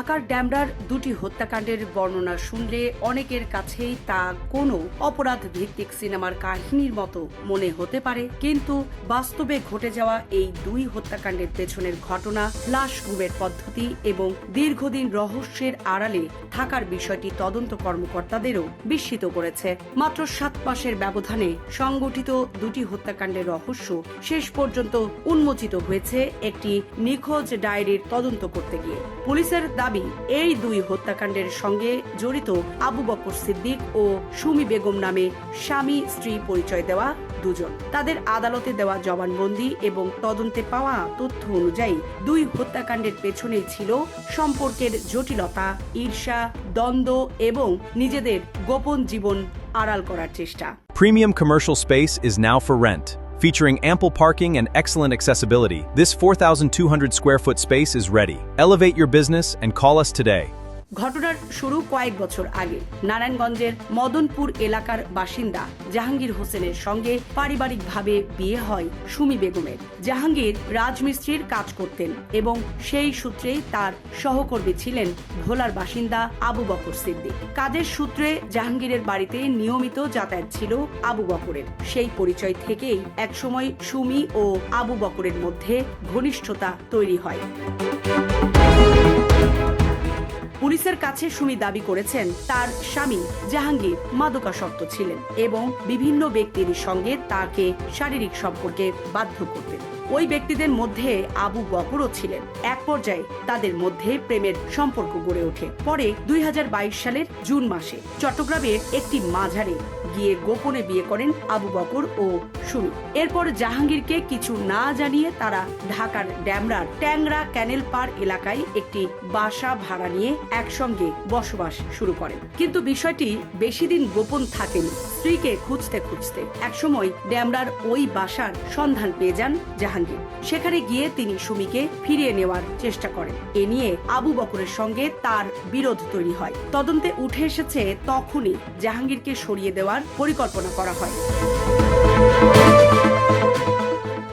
ঢাকার ড্যামরার দুটি হত্যাকাণ্ডের বর্ণনা শুনলে অনেকের কাছেই তা কোনো অপরাধ ভিত্তিক সিনেমার কাহিনীর মতো মনে হতে পারে, কিন্তু বাস্তবে ঘটে যাওয়া এই দুই হত্যাকাণ্ডের পেছনের ঘটনা, লাশ গুমের পদ্ধতি এবং দীর্ঘদিন রহস্যের আড়ালে থাকার বিষয়টি তদন্ত কর্মকর্তাদেরও বিস্মিত করেছে। মাত্র 7 মাসের ব্যবধানে সংগঠিত দুটি হত্যাকাণ্ডের রহস্য শেষ পর্যন্ত উন্মোচিত হয়েছে একটি নিখোঁজ ডায়েরির তদন্ত করতে গিয়ে। পুলিশের দাবি, এই দুই হত্যাকাণ্ডের সঙ্গে জড়িত আবু বকর সিদ্দিক ও সুমি বেগম নামে স্বামী স্ত্রী পরিচয় দেওয়া দুজন। তাদের আদালতে দেওয়া জবানবন্দি এবং তদন্তে পাওয়া তথ্য অনুযায়ী দুই হত্যাকাণ্ডের পেছনেই ছিল সম্পর্কের জটিলতা, ঈর্ষা, দ্বন্দ্ব এবং নিজেদের গোপন জীবন আড়াল করার চেষ্টা। Premium commercial space is now for rent. Featuring ample parking and excellent accessibility, this 4,200 square foot space is ready. Elevate your business and call us today. ঘটনার শুরু কয়েক বছর আগে নারায়ণগঞ্জের মদনপুর এলাকার বাসিন্দা জাহাঙ্গীর হোসেনের সঙ্গে পারিবারিকভাবে বিয়ে হয় সুমি বেগমের। জাহাঙ্গীর রাজমিস্ত্রির কাজ করতেন এবং সেই সূত্রেই তার সহকর্মী ছিলেন ভোলার বাসিন্দা আবু বকর সিদ্দিক। কাজের সূত্রে জাহাঙ্গীরের বাড়িতে নিয়মিত যাতায়াত ছিল আবু বকরের। সেই পরিচয় থেকেই একসময় সুমি ও আবু বকরের মধ্যে ঘনিষ্ঠতা তৈরি হয়। পুলিশের কাছে সুমি দাবি করেছেন, তার স্বামী জাহাঙ্গীর মাদকাসক্ত ছিলেন এবং বিভিন্ন ব্যক্তির সঙ্গে তাকে শারীরিক সম্পর্কে বাধ্য করতেন। ওই ব্যক্তিদের মধ্যে আবু বকরও ছিলেন। এক পর্যায়ে তাদের মধ্যে প্রেমের সম্পর্ক গড়ে ওঠে। পরে 2022 সালের জুন মাসে চট্টগ্রামের একটি মাজারে গিয়ে গোপনে বিয়ে করেন আবু বকর ও সুমি। এরপর জাহাঙ্গীরকে কিছু না জানিয়ে তারা ঢাকার ড্যামরার ট্যাংরা ক্যানেল পার এলাকায় একটি বাসা ভাড়া নিয়ে একসঙ্গে বসবাস শুরু করেন। কিন্তু বিষয়টি বেশি দিন গোপন থাকেনি। স্ত্রীকে খুঁজতে খুঁজতে একসময় ড্যামরার ওই বাসার সন্ধান পেয়ে যান জাহাঙ্গীর। সেখানে গিয়ে তিনি সুমিকে ফিরিয়ে নেওয়ার চেষ্টা করেন। এ নিয়ে আবু বকরের সঙ্গে তার বিরোধ তৈরি হয়। তদন্তে উঠে এসেছে, তখনই জাহাঙ্গীরকে সরিয়ে দেওয়ার পরিকল্পনা করা হয়।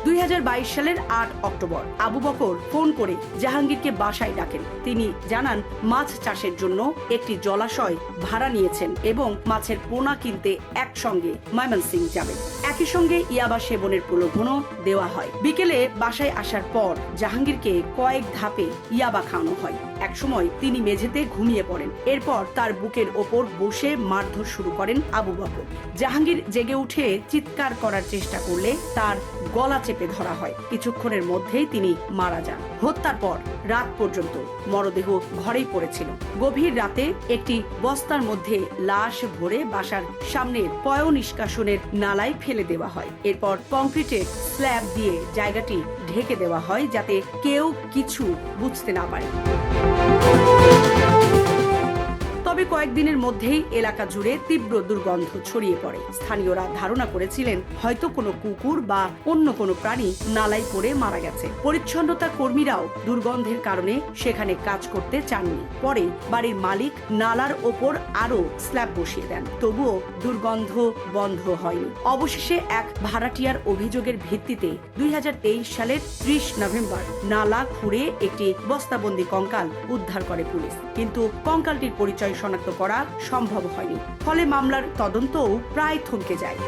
2022 সালের 8 অক্টোবর আবু বকর ফোন করে জাহাঙ্গীরকে বাসায় ডাকেন। তিনি জানান মাছ চাষের জন্য একটি জলাশয় ভাড়া নিয়েছেন এবং মাছের পোনা কিনতে একসঙ্গে ময়মনসিংহ যাবেন। একই সঙ্গে ইয়াবা সেবনের প্রলোভনও দেওয়া হয়। বিকেলে বাসায় আসার পর জাহাঙ্গীরকে কয়েক ধাপে ইয়াবা খাওয়ানো হয়। একসময় তিনি মেঝেতে ঘুমিয়ে পড়েন। এরপর তার বুকের ওপর বসে মারধর শুরু করেন আবু বকর। জাহাঙ্গীর জেগে উঠে চিৎকার করার চেষ্টা করলে তার গলা চেপে ধরা হয়। কিছুক্ষণের মধ্যেই তিনি মারা যান। হত্যার পর রাত পর্যন্ত মরদেহ ঘরেই পড়েছিল। গভীর রাতে একটি বস্তার মধ্যে লাশ ভরে বাসার সামনের পয় নিষ্কাশনের নালায় ফেলে দেওয়া হয়। এরপর কংক্রিটের স্ল্যাব দিয়ে জায়গাটি ঢেকে দেওয়া হয় যাতে কেউ কিছু বুঝতে না পারে। তবে কয়েকদিনের মধ্যেই এলাকা জুড়ে তীব্র দুর্গন্ধ ছড়িয়ে পড়ে। স্থানীয়রা ধারণা করেছিলেন হয়তো কোনো কুকুর বা অন্য কোনো প্রাণী নালায় পড়ে মারা গেছে। পরিচ্ছন্নতা কর্মীরাও দুর্গন্ধের কারণে সেখানে কাজ করতে চাননি। পরে বাড়ির মালিক নালার ওপর আরো স্ল্যাব বসিয়ে দেন। তবুও দুর্গন্ধ বন্ধ হয়নি। অবশেষে এক ভাড়াটিয়ার অভিযোগের ভিত্তিতে 2023 সালের 30 নভেম্বর নালা খুঁড়ে একটি বস্তাবন্দি কঙ্কাল উদ্ধার করে পুলিশ। কিন্তু কঙ্কালটির পরিচয় শনাক্ত করা সম্ভব হয়নি। ফলে মামলার তদন্তও প্রায় থমকে যায়।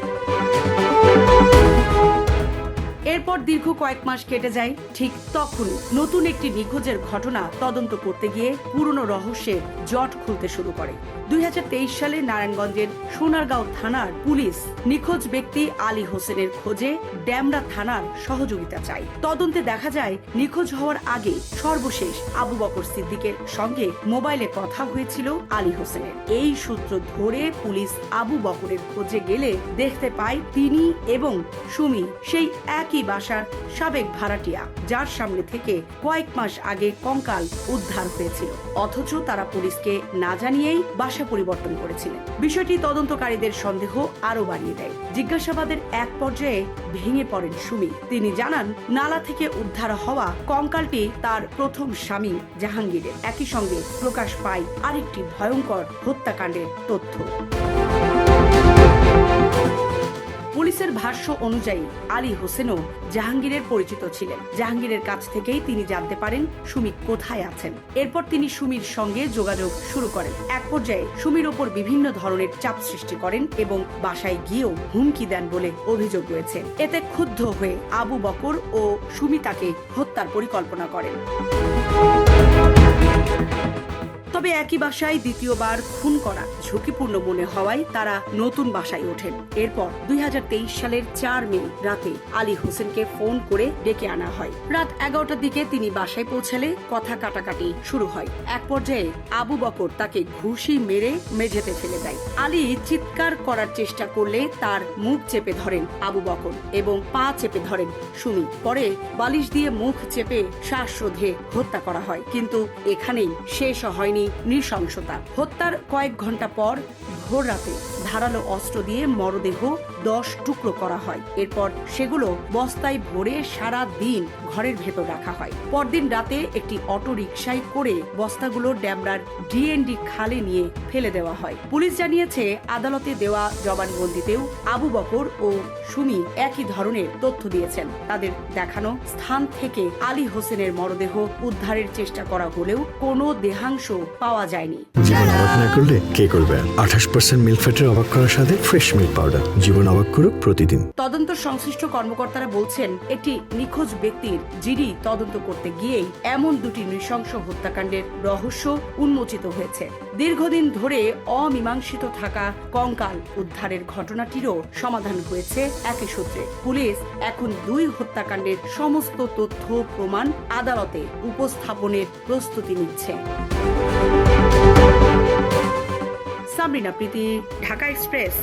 এরপর দীর্ঘ কয়েক মাস কেটে যায়। ঠিক তখনই নতুন একটি নিখোঁজের ঘটনা তদন্ত করতে গিয়ে পুরনো রহস্যের জট খুলতে শুরু করে। 2023 সালে নারায়ণগঞ্জের সোনারগাঁও থানার পুলিশ নিখোঁজ ব্যক্তি আলী হোসেনের খোঁজে ড্যামরা থানার সহযোগিতা চায়। তদন্তে দেখা যায় নিখোঁজ হওয়ার আগে সর্বশেষ আবু বকর সিদ্দিকের সঙ্গে মোবাইলে কথা হয়েছিল আলী হোসেনের। এই সূত্র ধরে পুলিশ আবু বকরের খোঁজে গেলে দেখতে পায় তিনি এবং সুমি সেই একই বাসার সাবেক ভাড়াটিয়া, যার সামনে থেকে কয়েক মাস আগে কঙ্কাল উদ্ধার হয়েছিল। অথচ তারা পুলিশকে না জানিয়েই বাসা পরিবর্তন করেছিলেন। বিষয়টি তদন্তকারীদের সন্দেহ আরো বাড়িয়ে দেয়। জিজ্ঞাসাবাদের এক পর্যায়ে ভেঙে পড়েন সুমি। তিনি জানান নালা থেকে উদ্ধার হওয়া কঙ্কালটি তার প্রথম স্বামী জাহাঙ্গীরের। একই সঙ্গে প্রকাশ পায় আরেকটি ভয়ঙ্কর হত্যাকাণ্ডের তথ্য। পুলিশের ভাষ্য অনুযায়ী আলী হোসেনও জাহাঙ্গীরের পরিচিত ছিলেন। জাহাঙ্গীরের কাছ থেকেই তিনি জানতে পারেন সুমি কোথায় আছেন। এরপর তিনি সুমির সঙ্গে যোগাযোগ শুরু করেন। এক পর্যায়ে সুমির ওপর বিভিন্ন ধরনের চাপ সৃষ্টি করেন এবং বাসায় গিয়েও হুমকি দেন বলে অভিযোগ রয়েছে। এতে ক্ষুব্ধ হয়ে আবু বকর ও সুমি তাকে হত্যার পরিকল্পনা করেন। তবে একই বাসায় দ্বিতীয়বার খুন করা ঝুঁকিপূর্ণ মনে হওয়ায় তারা নতুন বাসায় ওঠেন। এরপর 2023 সালের 4 মে রাতে আলী হোসেনকে ফোন করে ডেকে আনা হয়। রাত 11টার দিকে তিনি বাসায় পৌঁছালে কথা কাটাকাটি শুরু হয়। এক পর্যায়ে আবু বকর তাকে ঘুষি মেরে মেঝেতে ফেলে দেয়। আলী চিৎকার করার চেষ্টা করলে তার মুখ চেপে ধরেন আবু বকর এবং পা চেপে ধরেন সুমি। পরে বালিশ দিয়ে মুখ চেপে শ্বাসরোধে হত্যা করা হয়। কিন্তু এখানেই শেষ হয়নি নৃশংসতা। হত্যার কয়েক ঘন্টা পর ভোর রাতে ধারালো অস্ত্র দিয়ে মরদেহ 10 টুকরো করা হয়। এরপর সেগুলো বস্তায় ভরে সারা দিন ঘরের ভেতর রাখা হয়। পরদিন রাতে একটি অটো রিকশায় করে বস্তাগুলো ড্যামরার ডিএনডি খালে নিয়ে ফেলে দেওয়া হয়। পুলিশ জানিয়েছে, আদালতে দেওয়া জবানবন্দিতেও আবু বকর ও সুমি একই ধরনের তথ্য দিয়েছেন। তাদের দেখানো স্থান থেকে আলী হোসেনের মরদেহ উদ্ধারের চেষ্টা করা হলেও কোনো দেহাংশ পাওয়া যায়নি। জীবন অবাক না করলে কে করবে? 28% মিল্ক ফ্যাটের অবাক করার সাথে ফ্রেশ মিল্ক পাউডার। জীবন অবাক করুক প্রতিদিন। তদন্ত সংশ্লিষ্ট কর্মকর্তারা বলছেন, একটি নিখোঁজ ব্যক্তির জিডি তদন্ত করতে গিয়েই এমন দুটি নৃশংস হত্যাকাণ্ডের রহস্য উন্মোচিত হয়েছে। দীর্ঘদিন ধরে অমীমাংসিত থাকা কঙ্কাল উদ্ধারের ঘটনাটিরও সমাধান হয়েছে একই সূত্রে। পুলিশ এখন 2 হত্যাকাণ্ডের সমস্ত তথ্য প্রমাণ আদালতে উপস্থাপনের প্রস্তুতি নিচ্ছে। সাবরিনা প্রীতি, ঢাকা এক্সপ্রেস।